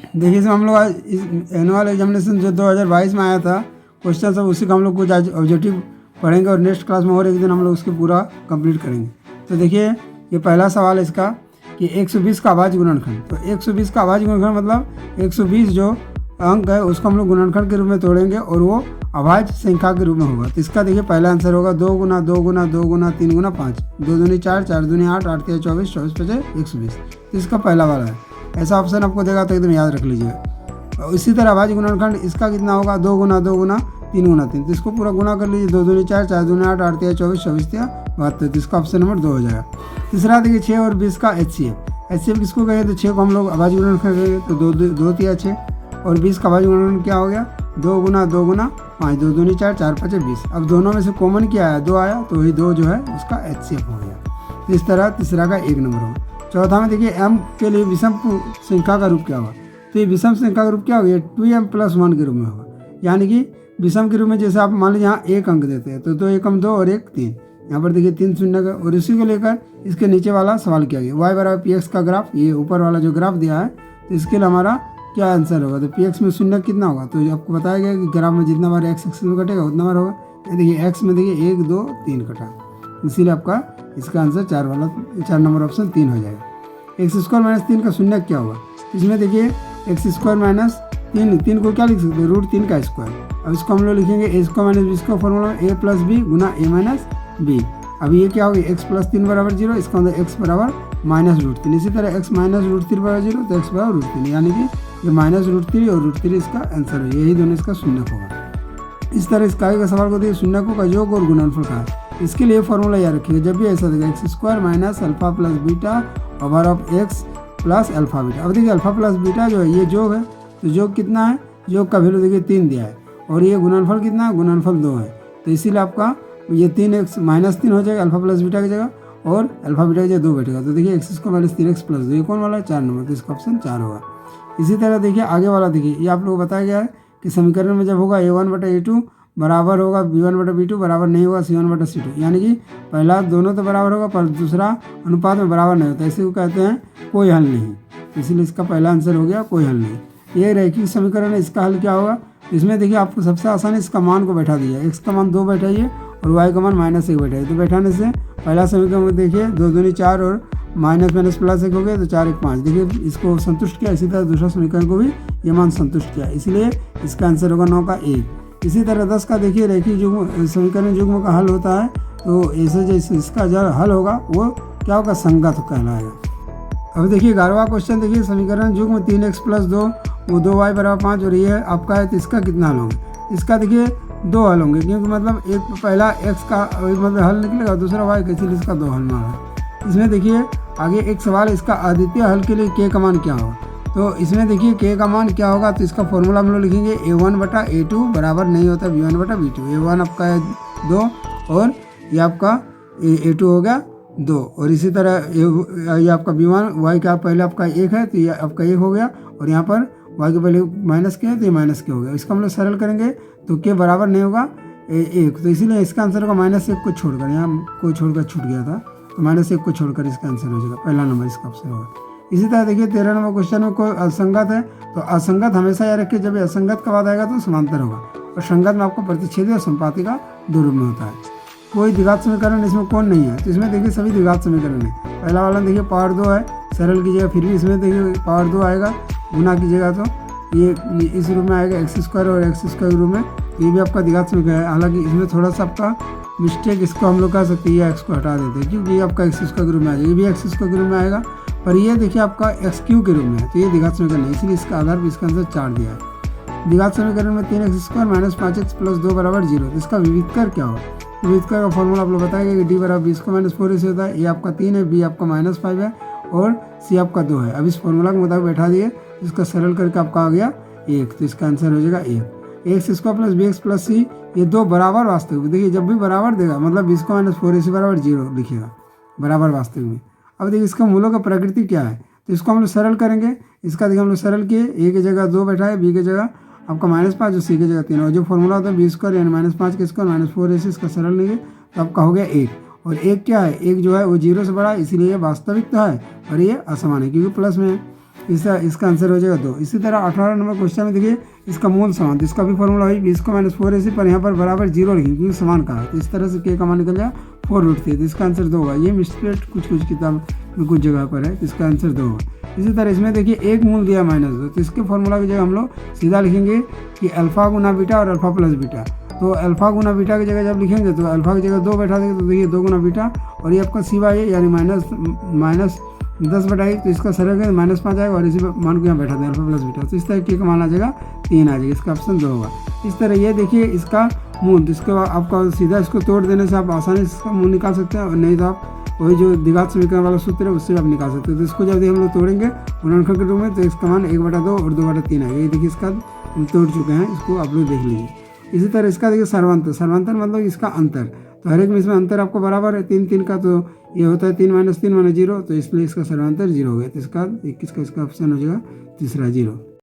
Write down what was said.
देखिए इसमें हम लोग आज इस एनुअल एग्जामिनेशन जो 2022 में आया था क्वेश्चन सब उसी का हम लोग कुछ आज ऑब्जेक्टिव पढ़ेंगे और नेक्स्ट क्लास में और एक दिन हम लोग उसके पूरा कंप्लीट करेंगे। तो देखिए ये पहला सवाल है इसका कि 120 का अभाज्य गुणनखंड। तो 120 का अभाज्य गुणनखंड मतलब 120 जो अंक है उसको हम लोग गुणनखंड के रूप में तोड़ेंगे और वो अभाज्य संख्या के रूप में होगा। तो इसका देखिए पहला आंसर होगा 2 गुना 2 गुना 2 गुना 3 गुना 5, 2 दूनी 4, 4 दूनी 8, 8 तिया 24, 24 पचे 120। तो इसका पहला वाला है। ऐसा ऑप्शन आपको देगा तो एकदम याद रख लीजिएगा। और इसी तरह अभाज्य गुणनखंड इसका कितना होगा 2 गुना 2 गुना 3 गुना 3। तो इसको पूरा गुना कर लीजिए, 2 दूनी 4, 4 दूनी 8, 8 तिया 24, 24 तिया 72। तो इसका ऑप्शन नंबर 2 हो जाएगा। तीसरा देखिए 6 और 20 का HCF किसको कहें तो 6 को हम लोग अभाज्य गुणनखंड कहेंगे तो 2 तिया 6 और 20 का अभाज्य गुणनखंड क्या हो गया 2 गुना 2 गुना 5, 2 दूनी 4, 4 पचे 20। अब दोनों में से कॉमन क्या आया 2 आया तो वही 2 जो है उसका HCF हो गया। तो इस तरह तीसरा का 1 नंबर होगा। चौथा में देखिए m के लिए विषम संख्या का रूप क्या होगा। तो ये विषम संख्या का रूप क्या होगा 2m + 1 के रूप में होगा। यानी कि विषम के रूप में जैसे आप मान लीजिए यहाँ 1 अंक देते हैं तो 2 एकम 2 और 1 3, यहाँ पर देखिए 3 शून्य का। और इसी को लेकर इसके नीचे वाला सवाल किया गया y = px का ग्राफ, ये ऊपर वाला जो ग्राफ दिया है तो इसके लिए हमारा क्या आंसर होगा। तो px में शून्य कितना होगा तो आपको बताया गया कि ग्राफ में जितना बार x एक्सिस में कटेगा उतना बार होगा। देखिए x में देखिए 1 2 3 कटा, इसीलिए आपका इसका आंसर 4 नंबर ऑप्शन 3 हो जाएगा। x² - 3 का शून्य क्या होगा। इसमें देखिए x² - 3 को क्या लिख सकते हैं √3 का स्क्वायर। अब इसको हम लोग लिखेंगे a² - b का formula a + b Guna a - b। अब ये क्या होगा x + 3 = 0, इसका मतलब x = -√3। इसी तरह x - √3 = 0 तो x = √3, यानी कि ये -√3 और √3 इसका आंसर है। यही दोनों इसका शून्य होगा। इस तरह इस आगे का सवाल को देखिए शून्यकों का योग और गुणनफल का है। इसके लिए फॉर्मूला याद रखिएगा जब भी ऐसा देगा x² - α + beta over of x + alpha beta. अब देखिए अल्फा प्लस बीटा जो है ये योग है तो योग कितना है, योग का वैल्यू देखिए 3 दिया है और ये गुणनफल कितना है, गुणनफल 2 है। तो इसीलिए आपका ये 3x - 3 हो जाएगा अल्फा प्लस बीटा की जगह और अल्फा बीटा की जगह 2 बैठेगा। तो देखिए x² - 3x + 2 ये कौन वाला है 4 नंबर, तो इसका ऑप्शन 4 होगा। इसी तरह देखिए आगे वाला देखिए ये आप लोग बताया गया है कि समीकरण में जब होगा a1/a2 बराबर होगा b1/b2 बराबर नहीं होगा c1/c2, यानी कि पहला दोनों तो बराबर होगा पर दूसरा अनुपात में बराबर नहीं होता, इसी को कहते हैं कोई हल नहीं। इसीलिए इसका पहला आंसर हो गया कोई हल नहीं। ये रैखिक समीकरण है, इसका हल क्या होगा। इसमें देखिए आपको सबसे आसान इसका मान को बैठा दिया है, x का मान 2 बैठाइए और y का मान -1 बैठाइए। तो बैठाने से पहला समीकरण में देखिए 2 दूनी 4 और -+1 हो गया तो 4 1 5, देखिए इसको संतुष्ट किया। इसी तरह दूसरा समीकरण को भी ये मान संतुष्ट किया, इसलिए इसका आंसर होगा 9 का 1। इसी तरह 10 का देखिए रैखिक युग्म समीकरण युग्म का हल होता है तो ऐसे जैसे इसका जो हल होगा वो क्या होगा संगत कहलाएगा। अब देखिए 11वां क्वेश्चन देखिए समीकरण युग्म 3x + 2 वो 2y = 5 और ये आपका है तो इसका कितना हल होगा। इसका देखिए 2 हल होंगे क्योंकि मतलब एक पहला x का मतलब हल निकलेगा दूसरा y का, इसीलिए इसका 2 हल मांगा है। इसमें देखिए आगे एक सवाल इसका अद्वितीय हल के लिए k का मान क्या होगा। तो इसमें देखिए k का मान क्या होगा तो इसका फॉर्मूला हम लोग लिखेंगे a1/a2 बराबर नहीं होता b1/b2। a1 आपका है 2 और ये आपका a2 हो गया 2 और इसी तरह ये आपका b1 y का पहले आपका 1 है तो ये आपका 1 हो गया और यहाँ पर y के पहले माइनस के है तो ये माइनस के हो गया। इसका हम लोग सरल करेंगे तो k बराबर नहीं होगा 1, तो इसीलिए इसका आंसर होगा -1 को छोड़कर, यहाँ कोई छोड़कर छूट गया था तो -1 को छोड़कर इसका आंसर हो जाएगा, पहला नंबर इसका ऑप्शन होगा। इसी तरह देखिए 13 नंबर क्वेश्चन में कोई असंगत है तो असंगत हमेशा याद रखिए जब असंगत का बाद आएगा तो समांतर होगा और संगत में आपको प्रतिच्छेदी और संपाती का 2 रूप में होता है। कोई द्विघात समीकरण इसमें कौन नहीं है तो इसमें देखिए सभी द्विघात समीकरण है। पहला वाला देखिए पावर 2 है, सरल कीजिएगा फिर भी इसमें देखिए पावर 2 आएगा, गुना कीजिएगा तो ये इस रूप में आएगा x² और x² रूप में, ये भी आपका द्विघात समीकरण है। हालांकि इसमें थोड़ा सा आपका मिस्टेक इसको हम लोग कह सकते हैं, ये x को हटा देते हैं क्योंकि ये आपका x² रूप में आएगा, ये भी x² रूप में आएगा पर ये देखिए आपका x³ के रूप में है तो ये द्विघात समीकरण नहीं, इसलिए इसका आधार पर इसका आंसर 4 दिया है। द्विघात समीकरण में 3x² - 5x + 2 = 0, तो इसका विविधकर क्या होगा। विविधकर का फॉर्मूला आप लोग बताएंगे कि d = b² - 4 से होता है, ये आपका 3 है, b आपका -5 है और c आपका 2 है। अब इस फॉर्मूला के मुताबिक बैठा दिए इसका सरल करके आपका आ गया 1, तो इसका आंसर हो जाएगा 1। x² + bx + c ये 2 बराबर वास्तविक, देखिए जब भी बराबर देगा मतलब b² - 4ac = 0 लिखिएगा बराबर वास्तविक में। अब देखिए इसका मूलों का प्रकृति क्या है तो इसको हम लोग सरल करेंगे। इसका देखिए हम लोग सरल किए, a की जगह 2 बैठा है, b की जगह आपका -5 और c की जगह 3 और जो फॉर्मूला होता है b² यानी -5 के स्क्वायर -4ac इसका सरल लेंगे तो आपका हो गया 1। और 1 क्या है, 1 जो है वो 0 से बड़ा है इसीलिए ये वास्तविक तो है और ये असमान है क्योंकि प्लस में है। इसका आंसर हो जाएगा 2। इसी तरह 18 नंबर क्वेश्चन में देखिए इसका मूल समान, तो इसका भी फॉर्मूला वही 20 को -4ac, पर यहाँ पर बराबर 0 लिखेंगे क्योंकि समान कहा है, तो इस तरह से k का मान निकल जाए 4√3, तो इसका आंसर 2 होगा। ये मिस्टेक कुछ किताब में कुछ जगह पर है, तो इसका आंसर 2 होगा। इसी तरह इसमें देखिए एक मूल दिया -2, तो इसके फॉर्मूला की जगह हम लोग सीधा लिखेंगे कि अल्फा गुना बीटा और अल्फा प्लस बीटा। तो अल्फा गुना बीटा की जगह जब लिखेंगे तो अल्फा की जगह 2 बैठा देंगे, तो देखिए 2 गुना बीटा, और ये आपका सिवा ये यानी -10/1, तो इसका सरल है -5 आएगा, और इसी मान को यहाँ बैठा दें अल्फा प्लस बीटा, तो इस तरह के का मान आ जाएगा 3 आ जाएगा, इसका ऑप्शन 2 होगा। इस तरह ये देखिए इसका मूल, तो इसके बाद आपका सीधा इसको तोड़ देने से आप आसानी से इसका मूल निकाल सकते हैं, और नहीं तो आप वही जो द्विघात समीकरण वाला सूत्र है उससे आप निकाल सकते हैं। तो इसको जब हम लोग तोड़ेंगे गुणनखंड के रूप में, तो इसका मान 1/2 और 2/3 आएगा। ये देखिए इसका हम तोड़ चुके हैं, इसको आप लोग देख लीजिए। इसी तरह इसका देखिए सर्वांतर मतलब इसका अंतर, तो हर एक में इसमें अंतर आपको बराबर है 3 का, तो ये होता है 3 - 3 = 0, तो इसलिए इसका सर्वांतर 0 हो गया। तो इसका 21 का इसका ऑप्शन हो जाएगा तीसरा 0।